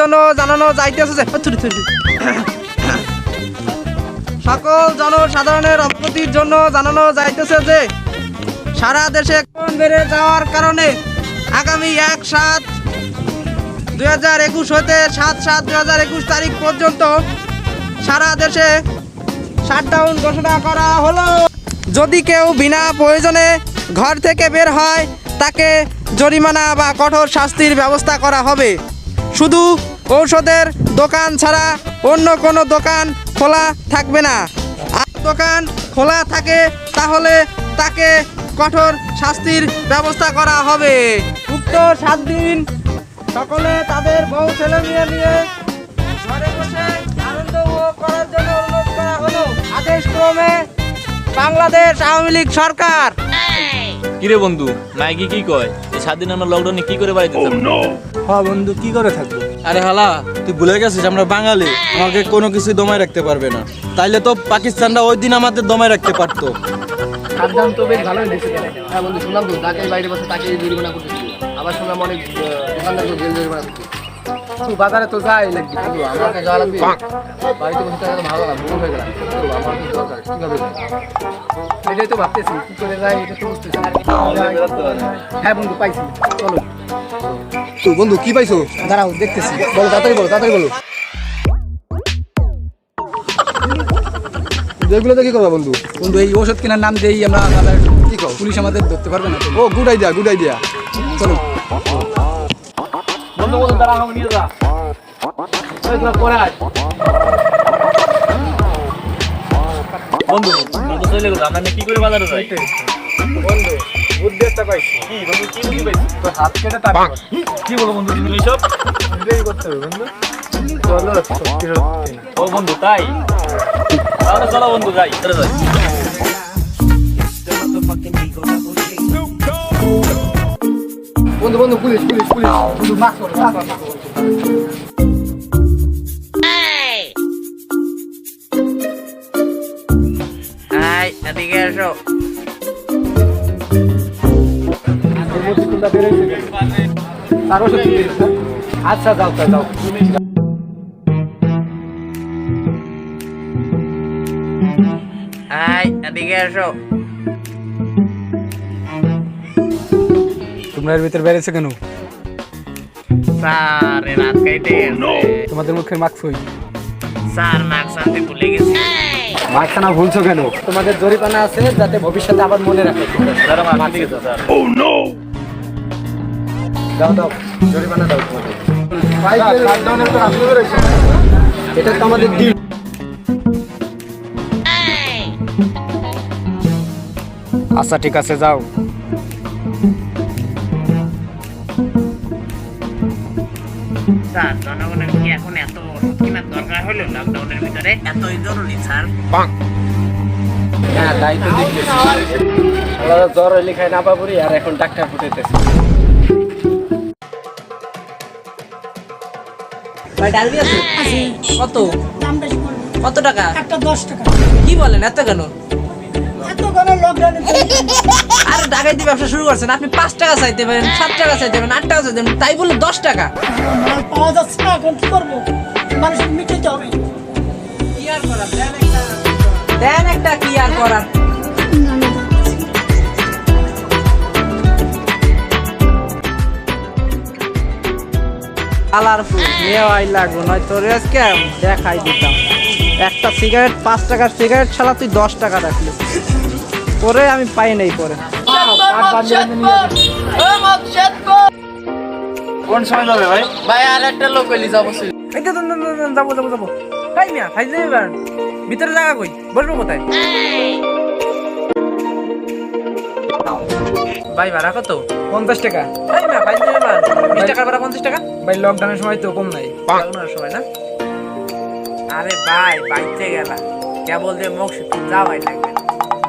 জন্য জানানো যাইতেছে যে সকল জনসাধারণের অবগতির জন্য জানানো যাইতেছে যে সারা দেশে করোনা বেড়ে যাওয়ার কারণে আগামী 1/7/2021 হতে 7/7/2021 তারিখ পর্যন্ত সারা দেশে শাটডাউন ঘোষণা করা হলো। যদি কেউ বিনা প্রয়োজনে ঘর থেকে বের হয় তাকে জরিমানা বা কঠোর শাস্তির ব্যবস্থা করা হবে। শুধু ঔষধের দোকান ছাড়া অন্য কোনো দোকান খোলা থাকবে না। আর দোকান খোলা থাকে তাহলে তাকে কঠোর শাস্তির ব্যবস্থা করা হবে। উক্ত 7 দিন সকলে তাদের বউ ছেলে মেয়ে নিয়ে ঘরে বসে আনন্দ করার জন্য অনুরোধ করা হলো। আদেশ ক্রমে বাংলাদেশ আওয়ামী লীগ সরকার। কিরে বন্ধু নাইকি কি কয় এই 7 দিন আমরা লকডাউনে কি করে বাড়িতে থাকবো? হ্যাঁ বন্ধু, কি করে থাকবো? আরে হালা, তুই ভুলে গেছিস আমরা বাঙালি, আমাকে কোনো কিছু দমায় রাখতে পারবে না। তাইলে তো পাকিস্তানরা ওই দিন আমাদের দমায় রাখতে পারতো। সাবধান তো বেশ ভালোই দিয়েছে। হ্যাঁ বন্ধু, শুনলাম তো তাকে বাইরে বসে তাকে জরিমানা করতেছিল। আবার শুনলাম অনেক দোকানদারকে জেল জরিমানা করতে। তুই বাজারে তো যাই লাগবে, কিন্তু আমাকে যাওয়া লাগবে। বাড়িতে বসে থাকা তো ভালো না, ভুল হয়ে গেলাম। আমার তো দরকার, কীভাবে যাই এটাই তো ভাবতেছি, কী করে যাই এটা তো বুঝতেছি। হ্যাঁ বন্ধু, পাইছি, চলো। তো বন্ধু কি পাইছো? দাঁড়াও, দেখতেছি। বলো, তাড়াতাড়ি বলো, তাড়াতাড়ি বলো। যেগুলোতে কি করবা বন্ধু? বন্ধু, এই ওষুধ কেনার নাম দিয়েই আমরা বাজার কি কর? পুলিশ আমাদের ধরতে পারবে না। ও গুড আইডিয়া, গুড আইডিয়া। চলো। বন্ধু বন্ধু তারা আমাকে নিয়ে যা পরে আয়। বন্ধু তো চলে গেল, আমরা কি করে বাজারে যাই? বন্ধু, বুদ্ধি একটা পাইছি। কি বন্ধু, কি বুদ্ধি পাইছিস? তোর হাত কেটে তার কি বলো বন্ধু তুমি এইসব? এটাই করতে হবে বন্ধু। চলো, সত্যি সত্যি। ও বন্ধু তাই? তাহলে চলো বন্ধু যাই, চলে যাই। বন্ধু বন্ধু, পুলিশ পুলিশ পুলিশ। বন্ধু মাস্ক করো, মাস্ক করো। হাই, এদিকে এসো। আচ্ছা যাও যাও। হাই, এদিকে এসো। তোমরা এর ভিতরে বেড়েছে কেন? স্যার রাত কাইতে তোমাদের মুখের মাস্ক হই। স্যার মাস্ক আনতে ভুলে গেছি। মাস্ক না ভুলছো কেন? তোমাদের জরিমানা আছে, যাতে ভবিষ্যতে আবার মনে রাখো। স্যার আমার ঠিক আছে স্যার। দাও দাও, জরিমানা দাও তোমাদের। এটা তো আমাদের ডিল। আচ্ছা ঠিক আছে, যাও। স্যার জনগণের কি এখন এত ওষুধ কেনার দরকার হলো লকডাউনের ভিতরে? এতই জরুরি স্যার? হ্যাঁ তাই তো দেখতেছি। আলাদা জ্বর হইলে খাই না পাবুরি, আর এখন ডাক্তার ফুটাইতেছে। ভাই ডালবি আছে? কত? দাম বেশি পড়বে। কত টাকা? একটা 10 টাকা। কি বলেন, এত কেন? এত করে লকডাউনে আর ডাকাইতি ব্যবসা শুরু করছেন আপনি, 5 টাকা চাইতে পারেন, 7 টাকা চাইতে পারেন, 8 টাকা চাইতে পারেন, তাই বলে 10 টাকা? মাল পাওয়া যাচ্ছে না, এখন কি করবো? মানুষ মিটাইতে হবে। কি আর করার, দেন একটা কি আর করার। কালারফুল নেওয়াই লাগবো, নয়তো স্ক্যাম দেখাই দিতাম। একটা সিগারেট 5 টাকার সিগারেট ছাড়া তুই 10 টাকা রাখলি, পরে আমি পাই নাই পরে। কোন সময় যাবে ভাই? ভাই আর একটা লোক হইলি যাবো। এই তো যাবো যাবো যাবো। ভাই মিয়া ভাই যাবে, ভিতরে জায়গা কই, বসবো কোথায়? ভাই ভাড়া কত? 50 টাকা। ভাই মিয়া ভাই যাবে, 20 টাকার ভাড়া 50 টাকা? ভাই লকডাউনের সময় তো কম নাই। লকডাউনের সময় না? আরে ভাই বাইতে গেলা কেবল যে মুখ শুকিয়ে যাওয়াই লাগবে,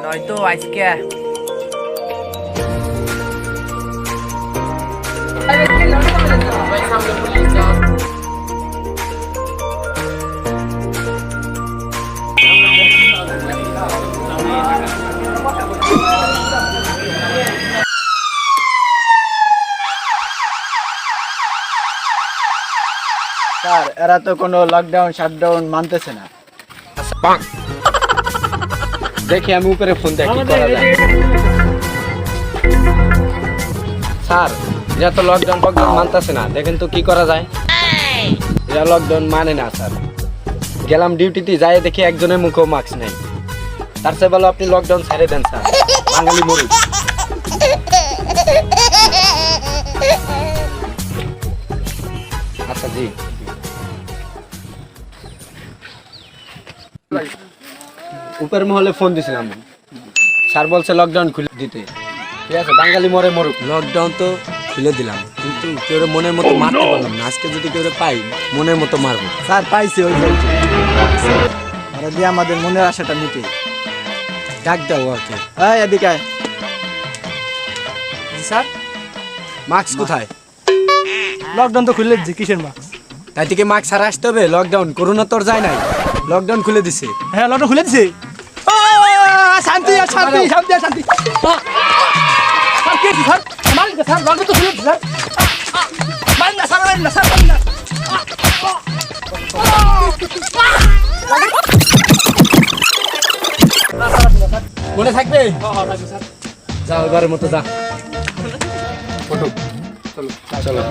নয়তো আজকে স্যার এরা তো কোনো লকডাউন শাটডাউন মানতেছে না। দেখি আমি উপরে ফোন দেয় কি করা যায়। স্যার এরা তো লকডাউন ফকডাউন মানতেছে না, দেখেন তো কি করা যায়। এরা লকডাউন মানে না স্যার। গেলাম ডিউটিতে যাই দেখি একজনের মুখেও মাস্ক নেই। তার চেয়ে ভালো আপনি লকডাউন ছেড়ে দেন স্যার, বাঙালি মরুক। আচ্ছা জি। উপর মহলে ফোন দিছিলাম, স্যার বলছে লকডাউন খুলে দিতে। ঠিক আছে, বাঙালি মরে মরুক। লকডাউন তো খুলে দিলাম, কিন্তু কেউ মনের মতো মারতে পারলাম না। আজকে যদি কেউ পাই মনের মতো মারবো। স্যার পাইছি, ওই ওরা দিয়ে আমাদের মনের আশাটা মিটে। ডাক দাও ওকে। এই এদিকে আয়। স্যার মাস্ক কোথায়? লকডাউন তো খুলে দিচ্ছে, কিসের মাস্ক? তাই থেকে মাস্ক ছাড়া আসতে হবে? লকডাউন করোনা তোর যায় নাই, লকডাউন খুলে দিছে। হ্যাঁ লকডাউন খুলে দিছে। শান্তি আর শান্তি, শান্তি আর শান্তি। স্যার কি হয়েছে স্যার? মারেন না স্যার, লকডাউন তো খুলে দিচ্ছে স্যার। মারেন না স্যার, মারেন না স্যার, মারেন না। মনে থাকবে? যাও এবারের মতো যা। চলো।